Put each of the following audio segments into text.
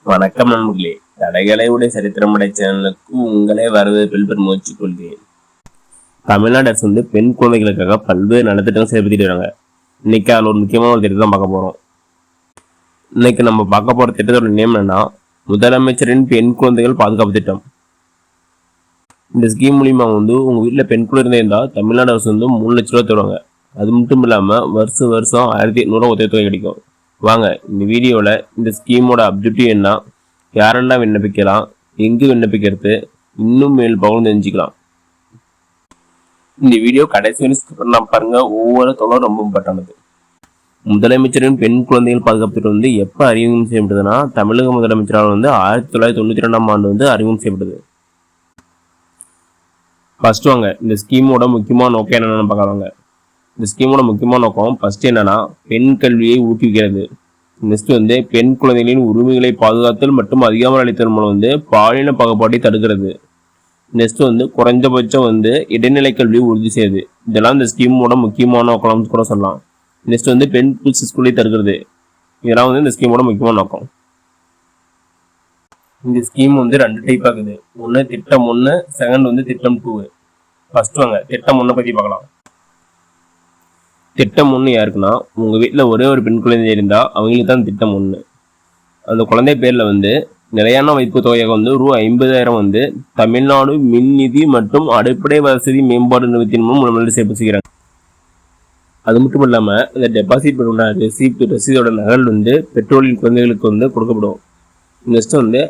வணக்கம் நண்பர்களே, தடகளை சரித்திரமடை சேனலுக்கு உங்களை வரவேற்பில் பெருமூச்சுக் கொள்கிறேன். தமிழ்நாடு அரசு வந்து பெண் குழந்தைகளுக்காக பல்வேறு நலத்திட்டங்கள் செயல்படுத்திட்டு வராங்க. இன்னைக்கு அதில் ஒரு முக்கியமான ஒரு திட்டம் தான் பார்க்க போறோம். இன்னைக்கு நம்ம பார்க்க போற திட்டத்தோட நேம் என்னன்னா, முதலமைச்சரின் பெண் குழந்தைகள் பாதுகாப்பு திட்டம். இந்த ஸ்கீம் மூலியமா வந்து உங்க வீட்டுல பெண் குழந்தை இருந்தா தமிழ்நாடு அரசு வந்து 3 லட்ச ரூபா தருவாங்க. அது மட்டும் இல்லாம வருஷம் 1800 உதவித்தொகை கிடைக்கும். வாங்க இந்த வீடியோவில் இந்த ஸ்கீமோட அப்ஜெக்டிவ் என்ன, யாரெல்லாம் விண்ணப்பிக்கலாம், எங்கு விண்ணப்பிக்கிறது, இன்னும் மேல் பகுதி தெரிஞ்சுக்கலாம். இந்த வீடியோ கடைசி நான் பாருங்க, ஒவ்வொரு தொடரும் ரொம்ப இம்பார்ட்டானது. முதலமைச்சரின் பெண் குழந்தைகள் பாதுகாப்பு திட்டம் வந்து எப்போ அறிமுகம் செய்யப்பட்டதுன்னா, தமிழக முதலமைச்சரால் வந்து 1992ஆம் ஆண்டு வந்து அறிமுகம் செய்யப்பட்டது. ஃபர்ஸ்ட் வாங்க இந்த ஸ்கீமோட முக்கியமான நோக்கம் என்னென்னு பார்க்கலாங்க. இந்த ஸ்கீமோட முக்கியமான நோக்கம் ஃபர்ஸ்ட் என்னன்னா, பெண் கல்வியை ஊக்குவிக்கிறது. நெக்ஸ்ட் வந்து பெண் குழந்தைகளின் உரிமைகளை பாதுகாத்தல் மற்றும் அதிகாரம் அளித்தல் மூலம் வந்து பாலின பாகுபாட்டை தடுக்கிறது. நெக்ஸ்ட் வந்து குறைஞ்சபட்சம் வந்து இடைநிலை கல்வியை உறுதி செய்யுது. இதெல்லாம் இந்த ஸ்கீமோட முக்கியமான நோக்கம் கூட சொல்லலாம். நெக்ஸ்ட் வந்து பெண் ஸ்கூலை தடுக்கிறது. இதெல்லாம் வந்து இந்த ஸ்கீமோட முக்கியமான நோக்கம். இந்த ஸ்கீம் வந்து 2 டைப் ஆகுது. ஒன்று திட்டம் 1, செகண்ட் வந்து திட்டம் 2. ஃபர்ஸ்ட் வாங்க திட்டம் 1 பற்றி பார்க்கலாம். திட்டம் 1 யாருக்குன்னா, உங்கள் வீட்டில் ஒரே ஒரு பெண் குழந்தை இருந்தால் அவங்களுக்கு தான் திட்டம் 1. அந்த குழந்தை பேரில் வந்து நிலையான வைப்பு தொகையாக வந்து ரூ.50,000 வந்து தமிழ்நாடு மின் நிதி மற்றும் அடிப்படை வசதி மேம்பாடு நிறுவனத்தின் மூலம் முதலீடு செய்கிறாங்க. அது மட்டும் இல்லாமல் இந்த டெபாசிட் பண்ண ரசீதோட நகல் வந்து பெற்றோரின் குழந்தைகளுக்கு வந்து கொடுக்கப்படும். நெக்ஸ்ட் வந்து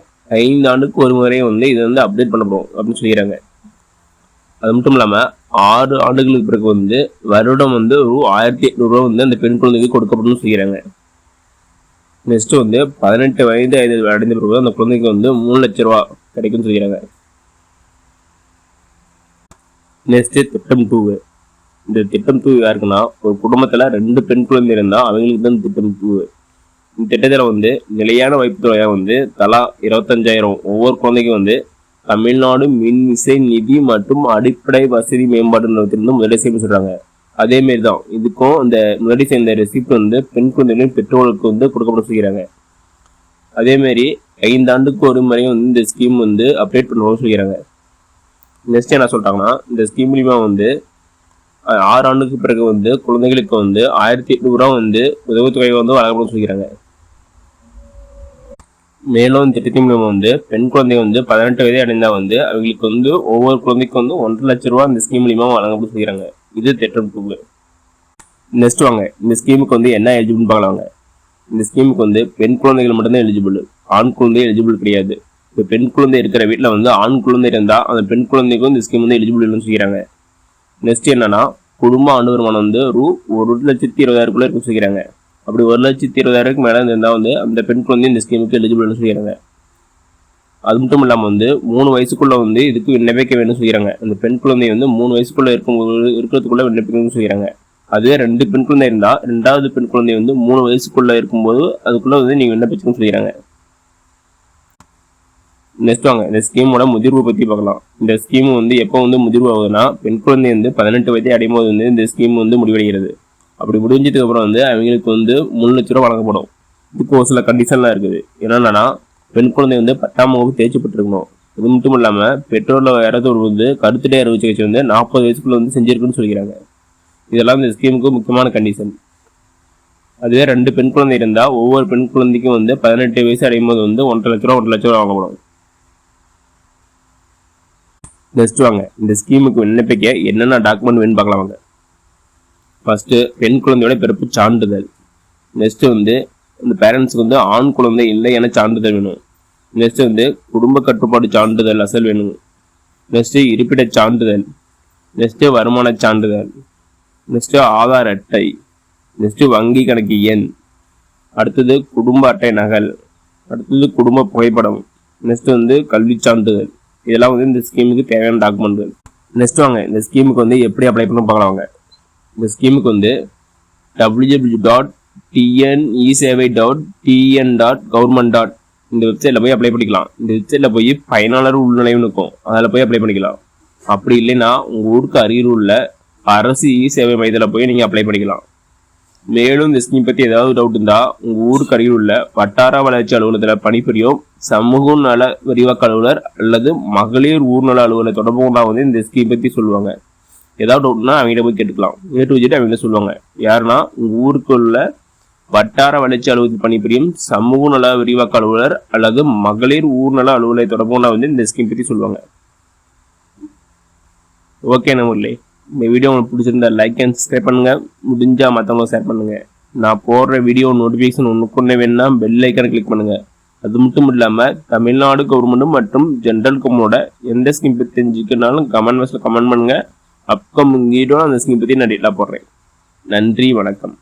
5 ஆண்டுக்கு ஒரு முறை வந்து இதை வந்து அப்டேட் பண்ணப்படும் அப்படின்னு சொல்லிக்கிறாங்க. அது மட்டும் இல்லாமல் 6 ஆண்டுகளுக்கு பிறகு வந்து வருடம் வந்து ரூ.1800 வந்து அந்த பெண் குழந்தைக்கு கொடுக்கப்படும் சொல்லிக்கிறாங்க. நெக்ஸ்ட் வந்து 18 வயது அடைந்த பிறகு அந்த குழந்தைக்கு வந்து 3 லட்ச ரூபா கிடைக்கும்னு சொல்லிக்கிறாங்க. நெக்ஸ்ட் திட்டம் 2. இந்த திட்டம் 2 யாருக்குன்னா, ஒரு குடும்பத்துல 2 பெண் குழந்தை இருந்தா அவங்களுக்கு தான் திட்டம் 2. இந்த திட்டத்துல வந்து நிலையான வைப்பு தொகையாக வந்து தலா 25,000 ஒவ்வொரு குழந்தைக்கும் வந்து தமிழ்நாடு மின் இசை நிதி மற்றும் அடிப்படை வசதி மேம்பாடு நிறுவனத்திலிருந்து முதலீடு செய்ய சொல்றாங்க. அதே மாதிரி தான் இதுக்கும் இந்த முதலீடு செய்த ரெசிப்ட் வந்து பெண் குழந்தைகளின் பெற்றோர்களுக்கு வந்து கொடுக்கப்பட சொல்கிறாங்க. அதே மாதிரி 5 ஆண்டுக்கு ஒரு முறையும் வந்து இந்த ஸ்கீம் வந்து அப்டேட் பண்ணணும்னு சொல்கிறாங்க. நெக்ஸ்ட் என்ன சொல்றாங்கன்னா, இந்த ஸ்கீம் மூலியமா வந்து 6 ஆண்டுக்கு பிறகு வந்து குழந்தைகளுக்கு வந்து 1800 வந்து உதவித்தொகை வந்து வழங்கப்படும் சொல்கிறாங்க. மேலும் இந்த திட்டத்தின் மூலம் வந்து பெண் குழந்தை வந்து 18 வயது அடைந்தா வந்து அவங்களுக்கு வந்து ஒவ்வொரு குழந்தைக்கும் வந்து 1.5 லட்ச ரூபா இந்த ஸ்கீம் மூலியமா வழங்கப்படும் செய்கிறாங்க. இது திட்டம் 2. நெக்ஸ்ட் வாங்க இந்த ஸ்கீமுக்கு வந்து என்ன எலிஜிபிள் பார்க்கலாங்க. இந்த ஸ்கீமுக்கு வந்து பெண் குழந்தைகள் மட்டும்தான் எலிஜிபிள், ஆண் குழந்தை எலிஜிபிள் கிடையாது. இப்போ பெண் குழந்தை இருக்கிற வீட்டில் வந்து ஆண் குழந்தை இருந்தா அந்த பெண் குழந்தைக்கும் இந்த ஸ்கீம் வந்து எலிஜிபிள் இல்லைன்னு சொல்லிக்கிறாங்க. நெக்ஸ்ட் என்னன்னா, குடும்ப ஆண்டு வருமானம் வந்து ரூ.1,20,000 இருக்குன்னு சொல்லிக்கிறாங்க. அப்படி 1,20,000 மேலே இருந்தால் வந்து அந்த பெண் குழந்தை இந்த ஸ்கீமுக்கு எலிஜிபிள்னு சொல்லிடுறாங்க. அது மட்டும் இல்லாமல் வந்து 3 வயசுக்குள்ள வந்து இதுக்கு விண்ணப்பிக்க வேணும்னு சொல்லிடுறாங்க. அந்த பெண் குழந்தை வந்து 3 வயசுக்குள்ள இருக்கிறதுக்குள்ள விண்ணப்பிக்கணும்னு சொல்லிடுறாங்க. அதுவே 2 பெண் குழந்தை இருந்தால் 2வது பெண் குழந்தை வந்து 3 வயசுக்குள்ள இருக்கும்போது அதுக்குள்ள வந்து நீங்க விண்ணப்பிச்சுன்னு சொல்லிடுறாங்க. நெக்ஸ்ட் வாங்க இந்த ஸ்கீமோட முதிர்வு பற்றி பார்க்கலாம். இந்த ஸ்கீம் வந்து எப்போ வந்து முதிர்வு ஆகுதுன்னா, பெண் குழந்தை வந்து 18 வயதை அடையும் போது வந்து இந்த ஸ்கீம் வந்து முடிவடைகிறது. அப்படி முடிஞ்சதுக்கு அப்புறம் வந்து அவங்களுக்கு வந்து 3 லட்ச ரூபா வழங்கப்படும். இதுக்கு ஒரு சில கண்டிஷன்லாம் இருக்குது. என்னன்னா, பெண் குழந்தை வந்து 10ஆம் வகுப்பு தேர்ச்சி பெற்றிருக்கணும். இது மட்டும் இல்லாமல் பெற்றோரில் யாராவது ஒரு வந்து கருத்துட்டை அறுவை சிகிச்சை வந்து 40 வயசுக்குள்ள வந்து செஞ்சிருக்குன்னு சொல்லிக்கிறாங்க. இதெல்லாம் இந்த ஸ்கீமுக்கு முக்கியமான கண்டிஷன். அதுவே 2 பெண் குழந்தை இருந்தால் ஒவ்வொரு பெண் குழந்தைக்கும் வந்து 18 வயசு அடையும் போது வந்து 1.5 லட்ச ரூபா வழங்கப்படும். நெக்ஸ்ட் வாங்க இந்த ஸ்கீமுக்கு விண்ணப்பிக்க என்னென்ன டாக்குமெண்ட் வேணும்னு பார்க்கலாம் வாங்க. ஃபர்ஸ்ட் பெண் குழந்தையோட பிறப்பு சான்றிதழ். நெக்ஸ்ட் வந்து இந்த பேரண்ட்ஸுக்கு வந்து ஆண் குழந்தை இல்லை என சான்றிதழ் வேணும். நெக்ஸ்ட் வந்து குடும்ப கட்டுப்பாடு சான்றிதழ் அசல் வேணும். நெக்ஸ்ட் இருப்பிட சான்றிதழ். நெக்ஸ்ட் வருமான சான்றிதழ். நெக்ஸ்ட் ஆதார் அட்டை. நெக்ஸ்ட் வங்கி கணக்கு எண். அடுத்தது குடும்ப அட்டை நகல். அடுத்தது குடும்ப புகைப்படம். நெக்ஸ்ட் வந்து கல்வி சான்றிதழ். இதெல்லாம் வந்து இந்த ஸ்கீமுக்கு தேவையான டாக்குமெண்ட்கள். நெக்ஸ்ட் வாங்க இந்த ஸ்கீமுக்கு வந்து எப்படி அப்ளை பண்ண பார்க்கலாம் வாங்க. இந்த ஸ்கீமுக்கு வந்து www.tenisevai.tn.government. இந்த வெப்சைட்டில் போய் அப்ளை பண்ணிக்கலாம். இந்த வெப்சைட்டில் போய் பயனாளர் உள்நுழைவுன்னு இருக்கும், அதில் போய் அப்ளை பண்ணிக்கலாம். அப்படி இல்லைன்னா உங்கள் ஊருக்கு அருகில் உள்ள அரசு இ சேவை மையத்தில் போய் நீங்கள் அப்ளை பண்ணிக்கலாம். மேலும் இந்த ஸ்கீம் பற்றி ஏதாவது டவுட் இருந்தால் உங்கள் ஊருக்கு அருகில் உள்ள வட்டார வளர்ச்சி அலுவலகத்தில் பணிபுரியும் சமூக நல விரிவாக்க அலுவலர் அல்லது மகளிர் ஊர்நல அலுவலரை தொடர்பு கொண்டா வந்து இந்த ஸ்கீம் பற்றி சொல்லுவாங்க. ஏதாவது டவுட்னா அவங்ககிட்ட போய் கேட்டுக்கலாம். ஏட்டு அவங்க சொல்லுவாங்க. யாருன்னா உங்கள் ஊருக்கு உள்ள வட்டார வளர்ச்சி அலுவலகத்தில் பணிபுரியும் சமூக நல விரிவாக்க அலுவலர் அல்லது மகளிர் ஊர்நல அலுவலரை தொடர்பு கொண்டா வந்து இந்த ஸ்கீம் பற்றி சொல்லுவாங்க. ஓகே நண்பர்களே, இந்த வீடியோ உங்களுக்கு பிடிச்சிருந்தா லைக் அண்ட் சப்ஸ்கிரைப் பண்ணுங்க. முடிஞ்சா மற்றவங்க ஷேர் பண்ணுங்க. நான் போடுற வீடியோ நோட்டிஃபிகேஷன் ஒன்றுக்குன்னே வேணும்னா பெல் ஐக்கானை கிளிக் பண்ணுங்க. அது மட்டும் இல்லாமல் தமிழ்நாடு கவர்மெண்ட் மற்றும் ஜென்ரல் கவர்மெண்டோட எந்த ஸ்கீம் பற்றி தெரிஞ்சுக்கனாலும் கமெண்ட் பாக்ஸில் கமெண்ட் பண்ணுங்க. அப்கமிங் வீடியோ அந்த ஸ்கீம் பற்றி நான் டீட்டெயிலாக போடுறேன். நன்றி, வணக்கம்.